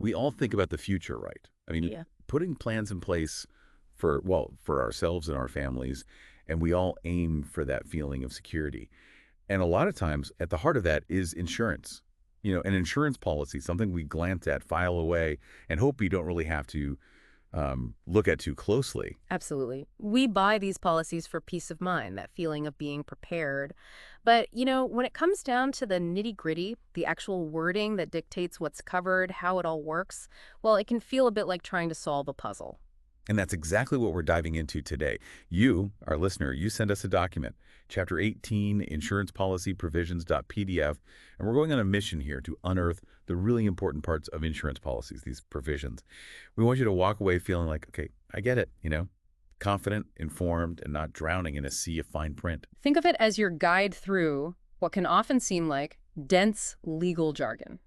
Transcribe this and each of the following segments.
we all think about the future, right? I mean, Yeah. putting plans in place for, well, for ourselves and our families, and we all aim for that feeling of security. And a lot of times, at the heart of that is insurance. An insurance policy, something we glance at, file away, and hope we don't really have to look at too closely. Absolutely. We buy these policies for peace of mind, that feeling of being prepared. But, when it comes down to the nitty-gritty, the actual wording that dictates what's covered, how it all works, well, it can feel a bit like trying to solve a puzzle. And that's exactly what we're diving into today. You, our listener, you send us a document, Chapter 18, Insurance Policy Provisions.pdf, and we're going on a mission here to unearth the really important parts of insurance policies, these provisions. We want you to walk away feeling like, okay, I get it, confident, informed, and not drowning in a sea of fine print. Think of it as your guide through what can often seem like dense legal jargon.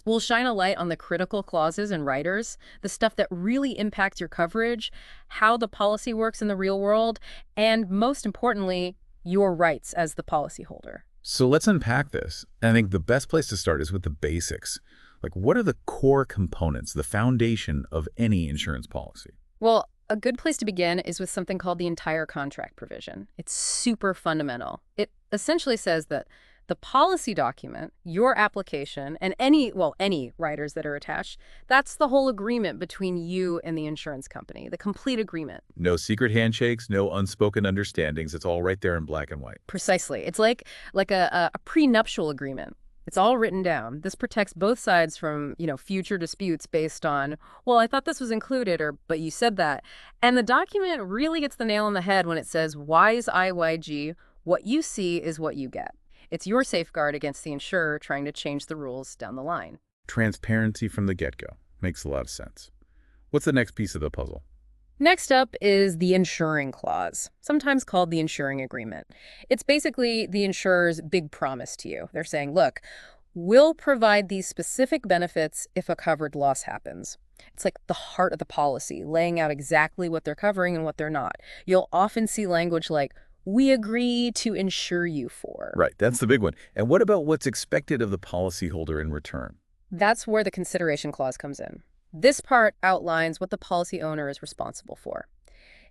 We'll shine a light on the critical clauses and riders, the stuff that really impacts your coverage, how the policy works in the real world, and most importantly, your rights as the policyholder. So let's unpack this. And I think the best place to start is with the basics. Like, what are the core components, the foundation of any insurance policy? Well, a good place to begin is with something called the entire contract provision. It's super fundamental. It essentially says that the policy document, your application, and any riders that are attached, that's the whole agreement between you and the insurance company, the complete agreement. No secret handshakes, no unspoken understandings. It's all right there in black and white. Precisely. It's like a prenuptial agreement. It's all written down. This protects both sides from, future disputes based on, well, I thought this was included, or, but you said that. And the document really gets the nail on the head when it says, wise IYG, what you see is what you get. It's your safeguard against the insurer trying to change the rules down the line. Transparency from the get-go. Makes a lot of sense. What's the next piece of the puzzle? Next up is the insuring clause, sometimes called the insuring agreement. It's basically the insurer's big promise to you. They're saying, look, we'll provide these specific benefits if a covered loss happens. It's like the heart of the policy, laying out exactly what they're covering and what they're not. You'll often see language like, we agree to insure you for. Right, that's the big one. And what about what's expected of the policyholder in return? That's where the consideration clause comes in. This part outlines what the policy owner is responsible for.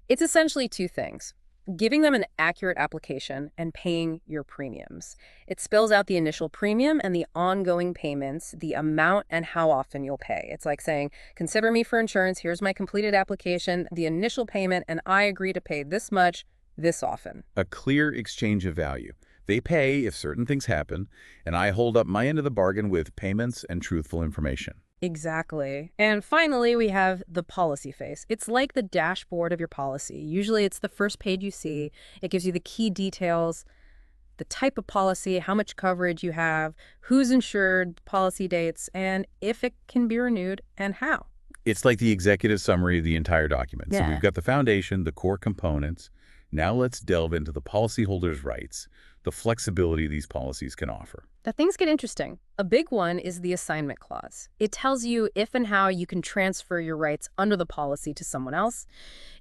It's essentially two things: giving them an accurate application and paying your premiums. It spells out the initial premium and the ongoing payments, the amount and how often you'll pay. It's like saying, consider me for insurance, here's my completed application, the initial payment, and I agree to pay this much, this often. A clear exchange of value. They pay if certain things happen, and I hold up my end of the bargain with payments and truthful information. Exactly. And finally, we have the policy face. It's like the dashboard of your policy. Usually it's the first page you see. It gives you the key details, the type of policy, how much coverage you have, who's insured, policy dates, and if it can be renewed and how. It's like the executive summary of the entire document. So Yeah. we've got the foundation, the core components. Now let's delve into the policyholder's rights, the flexibility these policies can offer. Now things get interesting. A big one is the assignment clause. It tells you if and how you can transfer your rights under the policy to someone else.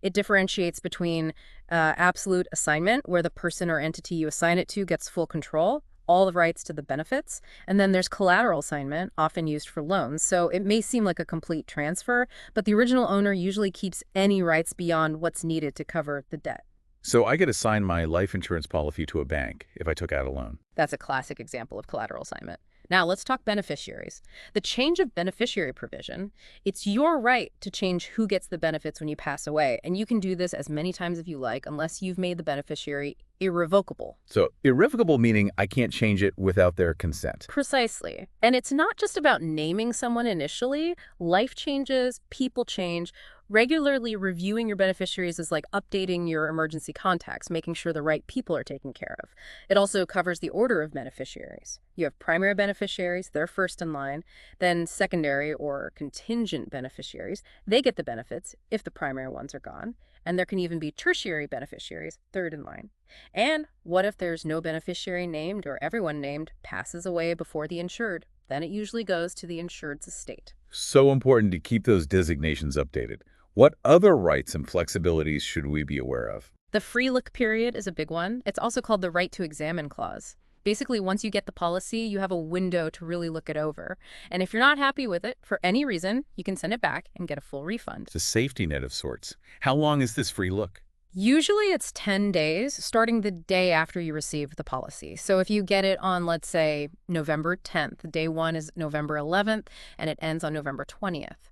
It differentiates between absolute assignment, where the person or entity you assign it to gets full control, all the rights to the benefits. And then there's collateral assignment, often used for loans. So it may seem like a complete transfer, but the original owner usually keeps any rights beyond what's needed to cover the debt. So I could assign my life insurance policy to a bank if I took out a loan. That's a classic example of collateral assignment. Now let's talk beneficiaries. The change of beneficiary provision, it's your right to change who gets the benefits when you pass away. And you can do this as many times as you like, unless you've made the beneficiary irrevocable. So irrevocable meaning I can't change it without their consent. Precisely. And it's not just about naming someone initially. Life changes, people change. Regularly reviewing your beneficiaries is like updating your emergency contacts, making sure the right people are taken care of. It also covers the order of beneficiaries. You have primary beneficiaries, they're first in line, then secondary or contingent beneficiaries. They get the benefits if the primary ones are gone. And there can even be tertiary beneficiaries, third in line. And what if there's no beneficiary named or everyone named passes away before the insured? Then it usually goes to the insured's estate. So important to keep those designations updated. What other rights and flexibilities should we be aware of? The free look period is a big one. It's also called the right to examine clause. Basically, once you get the policy, you have a window to really look it over. And if you're not happy with it, for any reason, you can send it back and get a full refund. It's a safety net of sorts. How long is this free look? Usually it's 10 days, starting the day after you receive the policy. So if you get it on, let's say, November 10th, day one is November 11th, and it ends on November 20th.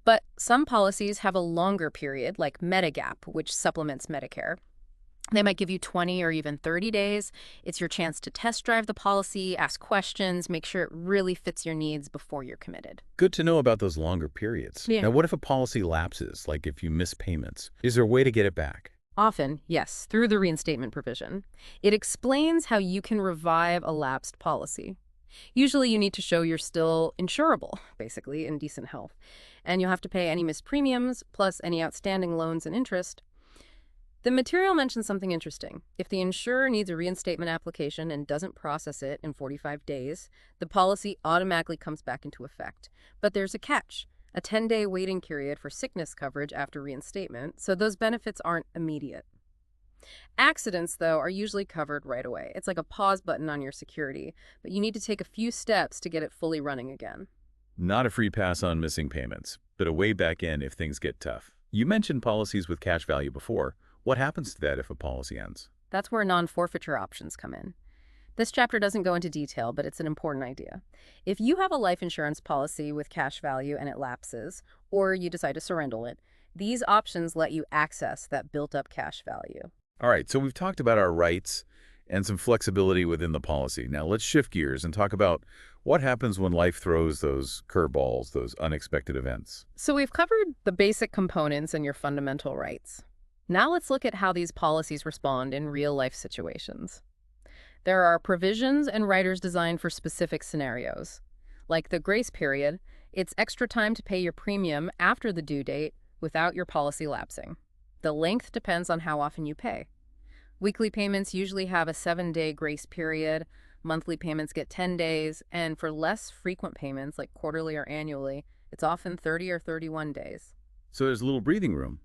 But some policies have a longer period, like Medigap, which supplements Medicare. They might give you 20 or even 30 days. It's your chance to test drive the policy, ask questions, make sure it really fits your needs before you're committed. Good to know about those longer periods. Yeah. Now, what if a policy lapses, like if you miss payments? Is there a way to get it back? Often, yes, through the reinstatement provision. It explains how you can revive a lapsed policy. Usually you need to show you're still insurable, basically, in decent health. And you'll have to pay any missed premiums, plus any outstanding loans and interest. The material mentions something interesting. If the insurer needs a reinstatement application and doesn't process it in 45 days, the policy automatically comes back into effect. But there's a catch, a 10-day waiting period for sickness coverage after reinstatement, so those benefits aren't immediate. Accidents, though, are usually covered right away. It's like a pause button on your security, but you need to take a few steps to get it fully running again. Not a free pass on missing payments, but a way back in if things get tough. You mentioned policies with cash value before. What happens to that if a policy ends? That's where non-forfeiture options come in. This chapter doesn't go into detail, but it's an important idea. If you have a life insurance policy with cash value and it lapses, or you decide to surrender it, these options let you access that built-up cash value. All right, so we've talked about our rights and some flexibility within the policy. Now let's shift gears and talk about what happens when life throws those curveballs, those unexpected events. So we've covered the basic components and your fundamental rights. Now let's look at how these policies respond in real-life situations. There are provisions and riders designed for specific scenarios. Like the grace period, it's extra time to pay your premium after the due date without your policy lapsing. The length depends on how often you pay. Weekly payments usually have a 7-day grace period, monthly payments get 10 days, and for less frequent payments, like quarterly or annually, it's often 30 or 31 days. So there's a little breathing room.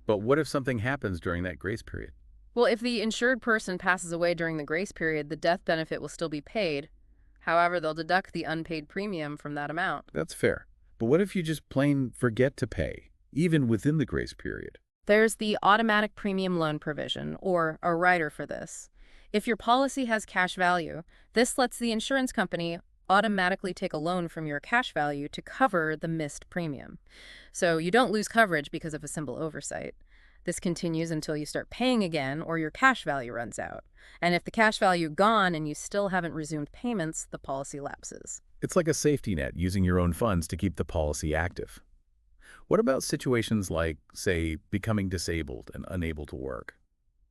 But what if something happens during that grace period? Well, if the insured person passes away during the grace period, the death benefit will still be paid. However, they'll deduct the unpaid premium from that amount. That's fair. But what if you just plain forget to pay, even within the grace period? There's the automatic premium loan provision, or a rider for this. If your policy has cash value, this lets the insurance company automatically take a loan from your cash value to cover the missed premium. So you don't lose coverage because of a simple oversight. This continues until you start paying again or your cash value runs out. And if the cash value gone and you still haven't resumed payments, the policy lapses. It's like a safety net, using your own funds to keep the policy active. What about situations like, say, becoming disabled and unable to work?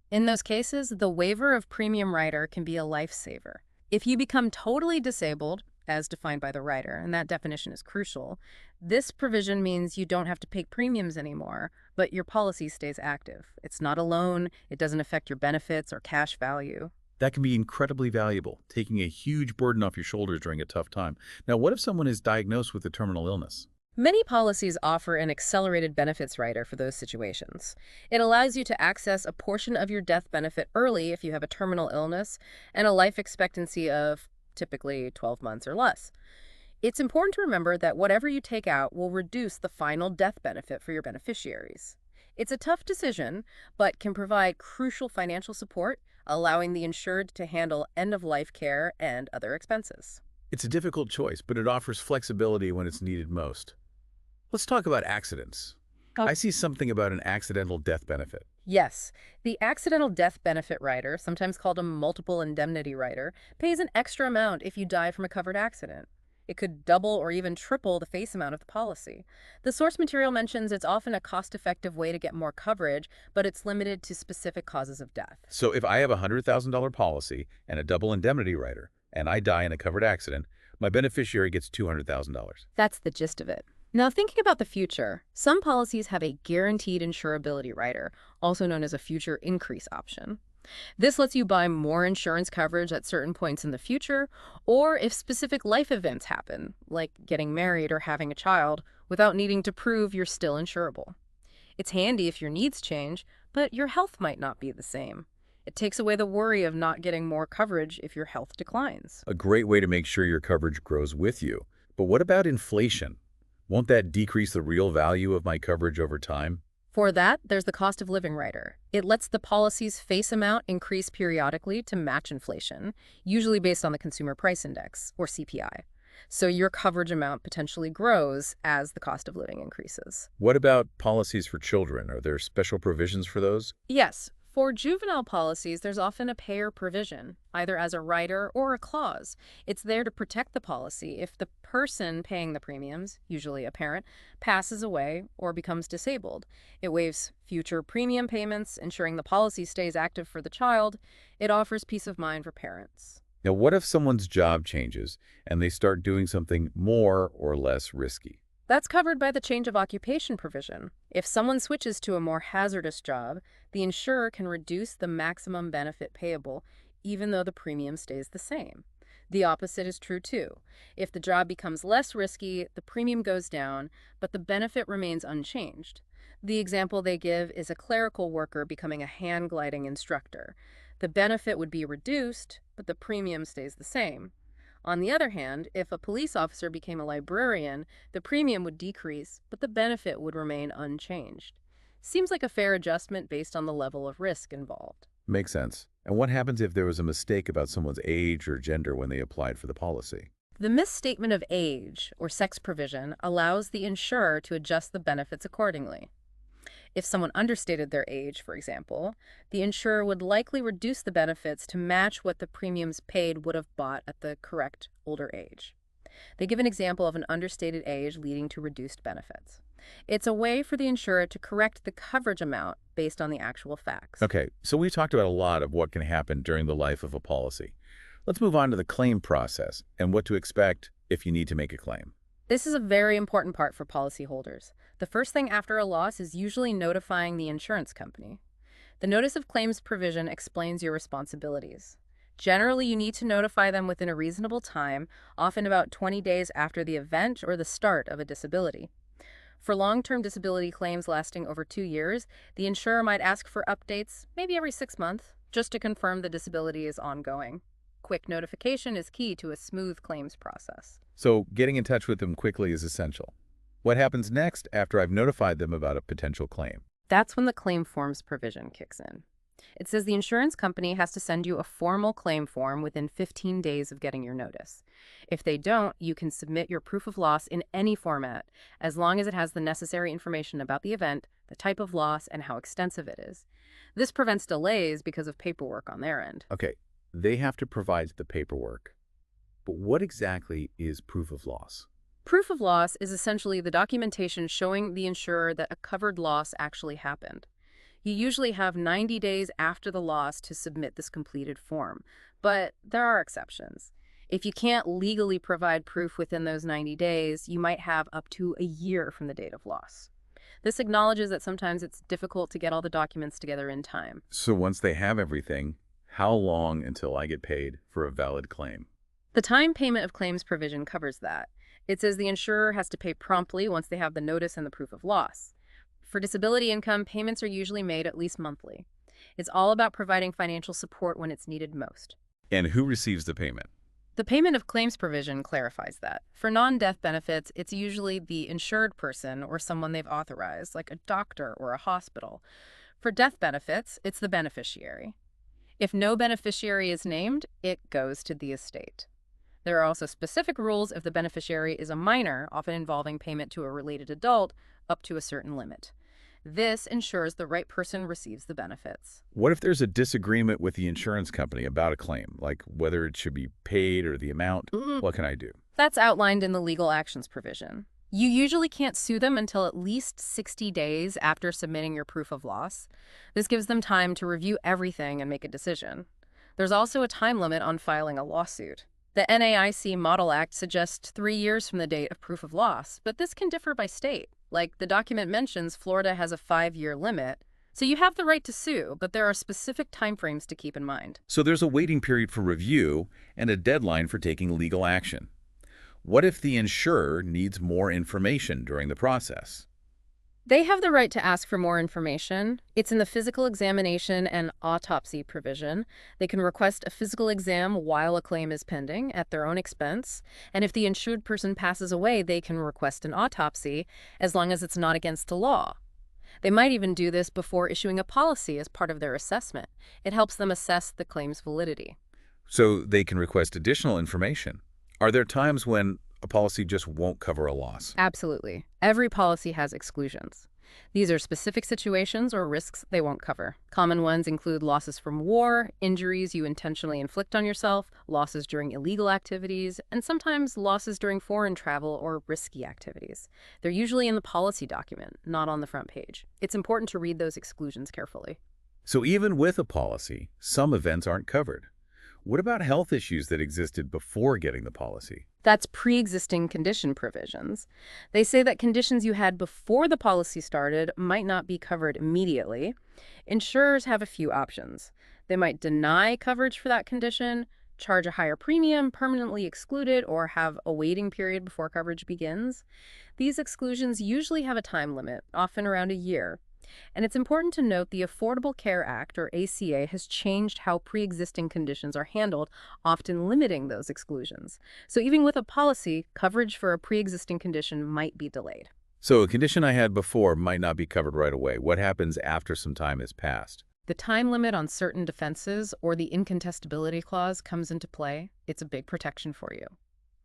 In those cases, the waiver of premium rider can be a lifesaver. If you become totally disabled, as defined by the rider, and that definition is crucial, this provision means you don't have to pay premiums anymore, but your policy stays active. It's not a loan, it doesn't affect your benefits or cash value. That can be incredibly valuable, taking a huge burden off your shoulders during a tough time. Now, what if someone is diagnosed with a terminal illness? Many policies offer an accelerated benefits rider for those situations. It allows you to access a portion of your death benefit early if you have a terminal illness and a life expectancy of typically 12 months or less. It's important to remember that whatever you take out will reduce the final death benefit for your beneficiaries. It's a tough decision, but can provide crucial financial support, allowing the insured to handle end-of-life care and other expenses. It's a difficult choice, but it offers flexibility when it's needed most. Let's talk about accidents. I see something about an accidental death benefit. Yes, the accidental death benefit rider, sometimes called a multiple indemnity rider, pays an extra amount if you die from a covered accident. It could double or even triple the face amount of the policy. The source material mentions it's often a cost-effective way to get more coverage, but it's limited to specific causes of death. So if I have a $100,000 policy and a double indemnity rider, and I die in a covered accident, my beneficiary gets $200,000. That's the gist of it. Now, thinking about the future, some policies have a guaranteed insurability rider, also known as a future increase option. This lets you buy more insurance coverage at certain points in the future, or if specific life events happen, like getting married or having a child, without needing to prove you're still insurable. It's handy if your needs change, but your health might not be the same. It takes away the worry of not getting more coverage if your health declines. A great way to make sure your coverage grows with you. But what about inflation? Won't that decrease the real value of my coverage over time? For that, there's the cost of living rider. It lets the policy's face amount increase periodically to match inflation, usually based on the Consumer Price Index, or CPI. So your coverage amount potentially grows as the cost of living increases. What about policies for children? Are there special provisions for those? Yes, for juvenile policies, there's often a payer provision, either as a rider or a clause. It's there to protect the policy if the person paying the premiums, usually a parent, passes away or becomes disabled. It waives future premium payments, ensuring the policy stays active for the child. It offers peace of mind for parents. Now, what if someone's job changes and they start doing something more or less risky? That's covered by the change of occupation provision. If someone switches to a more hazardous job, the insurer can reduce the maximum benefit payable, even though the premium stays the same. The opposite is true too. If the job becomes less risky, the premium goes down, but the benefit remains unchanged. The example they give is a clerical worker becoming a hand gliding instructor. The benefit would be reduced, but the premium stays the same. On the other hand, if a police officer became a librarian, the premium would decrease, but the benefit would remain unchanged. Seems like a fair adjustment based on the level of risk involved. Makes sense. And what happens if there was a mistake about someone's age or gender when they applied for the policy? The misstatement of age, or sex provision, allows the insurer to adjust the benefits accordingly. If someone understated their age, for example, the insurer would likely reduce the benefits to match what the premiums paid would have bought at the correct older age. They give an example of an understated age leading to reduced benefits. It's a way for the insurer to correct the coverage amount based on the actual facts. Okay, so we talked about a lot of what can happen during the life of a policy. Let's move on to the claim process and what to expect if you need to make a claim. This is a very important part for policyholders. The first thing after a loss is usually notifying the insurance company. The notice of claims provision explains your responsibilities. Generally, you need to notify them within a reasonable time, often about 20 days after the event or the start of a disability. For long-term disability claims lasting over 2 years, the insurer might ask for updates, maybe every 6 months, just to confirm the disability is ongoing. Quick notification is key to a smooth claims process. So getting in touch with them quickly is essential. What happens next after I've notified them about a potential claim? That's when the claim forms provision kicks in. It says the insurance company has to send you a formal claim form within 15 days of getting your notice. If they don't, you can submit your proof of loss in any format, as long as it has the necessary information about the event, the type of loss, and how extensive it is. This prevents delays because of paperwork on their end. Okay, they have to provide the paperwork. But what exactly is proof of loss? Proof of loss is essentially the documentation showing the insurer that a covered loss actually happened. You usually have 90 days after the loss to submit this completed form, but there are exceptions. If you can't legally provide proof within those 90 days, you might have up to a year from the date of loss. This acknowledges that sometimes it's difficult to get all the documents together in time. So once they have everything, how long until I get paid for a valid claim? The time payment of claims provision covers that. It says the insurer has to pay promptly once they have the notice and the proof of loss. For disability income, payments are usually made at least monthly. It's all about providing financial support when it's needed most. And who receives the payment? The payment of claims provision clarifies that. For non-death benefits, it's usually the insured person or someone they've authorized, like a doctor or a hospital. For death benefits, it's the beneficiary. If no beneficiary is named, it goes to the estate. There are also specific rules if the beneficiary is a minor, often involving payment to a related adult, up to a certain limit. This ensures the right person receives the benefits. What if there's a disagreement with the insurance company about a claim, like whether it should be paid or the amount? What can I do? That's outlined in the legal actions provision. You usually can't sue them until at least 60 days after submitting your proof of loss. This gives them time to review everything and make a decision. There's also a time limit on filing a lawsuit. The NAIC Model Act suggests 3 years from the date of proof of loss, but this can differ by state. Like the document mentions, Florida has a 5-year limit. So you have the right to sue, but there are specific timeframes to keep in mind. So there's a waiting period for review and a deadline for taking legal action. What if the insurer needs more information during the process? They have the right to ask for more information. It's in the physical examination and autopsy provision. They can request a physical exam while a claim is pending at their own expense. And if the insured person passes away, they can request an autopsy as long as it's not against the law. They might even do this before issuing a policy as part of their assessment. It helps them assess the claim's validity. So they can request additional information. Are there times when a policy just won't cover a loss? Absolutely. Every policy has exclusions. These are specific situations or risks they won't cover. Common ones include losses from war, injuries you intentionally inflict on yourself, losses during illegal activities, and sometimes losses during foreign travel or risky activities. They're usually in the policy document, not on the front page. It's important to read those exclusions carefully. So even with a policy, some events aren't covered. What about health issues that existed before getting the policy? That's pre-existing condition provisions. They say that conditions you had before the policy started might not be covered immediately. Insurers have a few options. They might deny coverage for that condition, charge a higher premium, permanently exclude it, or have a waiting period before coverage begins. These exclusions usually have a time limit, often around a year. And it's important to note the Affordable Care Act, or ACA, has changed how pre-existing conditions are handled, often limiting those exclusions. So even with a policy, coverage for a pre-existing condition might be delayed. So a condition I had before might not be covered right away. What happens after some time has passed? The time limit on certain defenses or the incontestability clause comes into play. It's a big protection for you.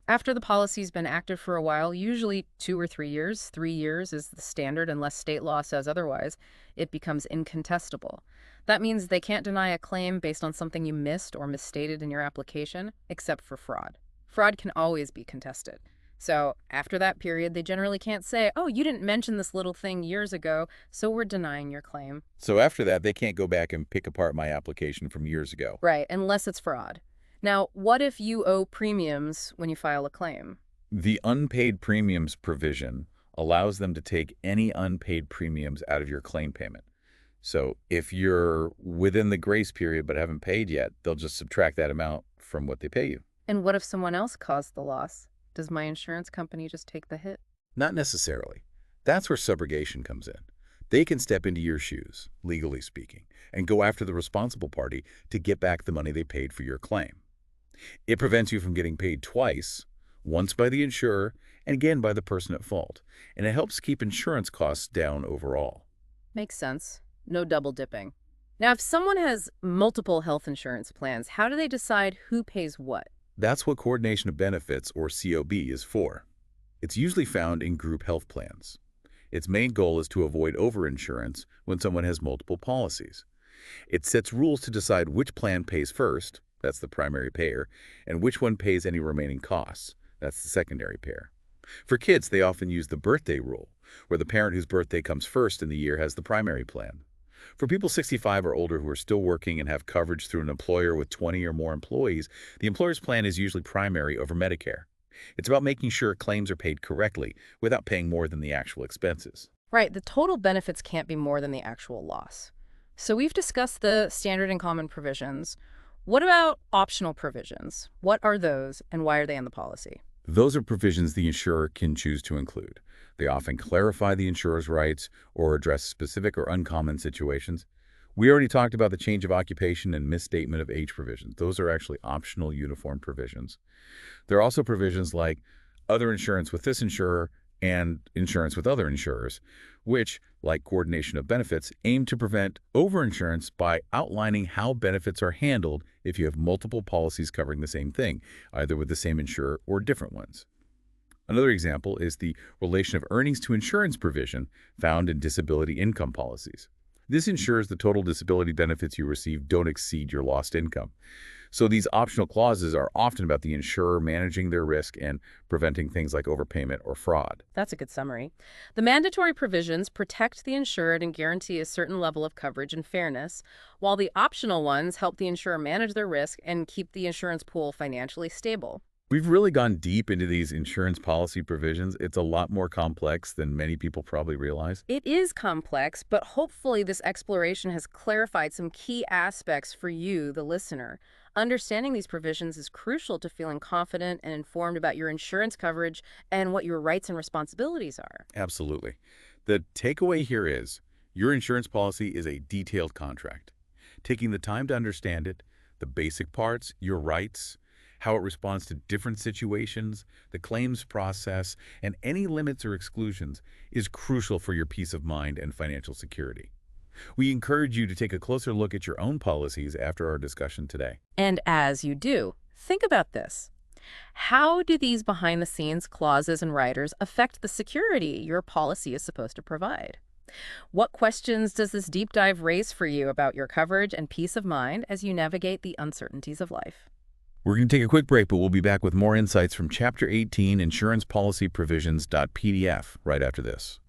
After the policy's been active for a while, usually 2 or 3 years, 3 years is the standard unless state law says otherwise, it becomes incontestable. That means they can't deny a claim based on something you missed or misstated in your application, except for fraud. Fraud can always be contested. So after that period, they generally can't say, oh, you didn't mention this little thing years ago, so we're denying your claim. So after that, they can't go back and pick apart my application from years ago. Right, unless it's fraud. Now, what if you owe premiums when you file a claim? The unpaid premiums provision allows them to take any unpaid premiums out of your claim payment. So if you're within the grace period but haven't paid yet, they'll just subtract that amount from what they pay you. And what if someone else caused the loss? Does my insurance company just take the hit? Not necessarily. That's where subrogation comes in. They can step into your shoes, legally speaking, and go after the responsible party to get back the money they paid for your claim. It prevents you from getting paid twice, once by the insurer and again by the person at fault, and it helps keep insurance costs down overall. Makes sense. No double dipping. Now, if someone has multiple health insurance plans, how do they decide who pays what? That's what coordination of benefits, or COB, is for. It's usually found in group health plans. Its main goal is to avoid overinsurance when someone has multiple policies. It sets rules to decide which plan pays first, that's the primary payer, and which one pays any remaining costs, that's the secondary payer. For kids, they often use the birthday rule, where the parent whose birthday comes first in the year has the primary plan. For people 65 or older who are still working and have coverage through an employer with 20 or more employees, the employer's plan is usually primary over Medicare. It's about making sure claims are paid correctly without paying more than the actual expenses. Right, the total benefits can't be more than the actual loss. So we've discussed the standard and common provisions. What about optional provisions? What are those and why are they in the policy? Those are provisions the insurer can choose to include. They often clarify the insurer's rights or address specific or uncommon situations. We already talked about the change of occupation and misstatement of age provisions. Those are actually optional uniform provisions. There are also provisions like other insurance with this insurer and insurance with other insurers, which, like coordination of benefits, aim to prevent overinsurance by outlining how benefits are handled if you have multiple policies covering the same thing, either with the same insurer or different ones. Another example is the relation of earnings to insurance provision found in disability income policies. This ensures the total disability benefits you receive don't exceed your lost income. So these optional clauses are often about the insurer managing their risk and preventing things like overpayment or fraud. That's a good summary. The mandatory provisions protect the insured and guarantee a certain level of coverage and fairness, while the optional ones help the insurer manage their risk and keep the insurance pool financially stable. We've really gone deep into these insurance policy provisions. It's a lot more complex than many people probably realize. It is complex, but hopefully this exploration has clarified some key aspects for you, the listener. Understanding these provisions is crucial to feeling confident and informed about your insurance coverage and what your rights and responsibilities are. Absolutely. The takeaway here is your insurance policy is a detailed contract. Taking the time to understand it, the basic parts, your rights, how it responds to different situations, the claims process, and any limits or exclusions is crucial for your peace of mind and financial security. We encourage you to take a closer look at your own policies after our discussion today. And as you do, think about this. How do these behind-the-scenes clauses and riders affect the security your policy is supposed to provide? What questions does this deep dive raise for you about your coverage and peace of mind as you navigate the uncertainties of life? We're going to take a quick break, but we'll be back with more insights from Chapter 18, Insurance Policy Provisions.pdf, right after this.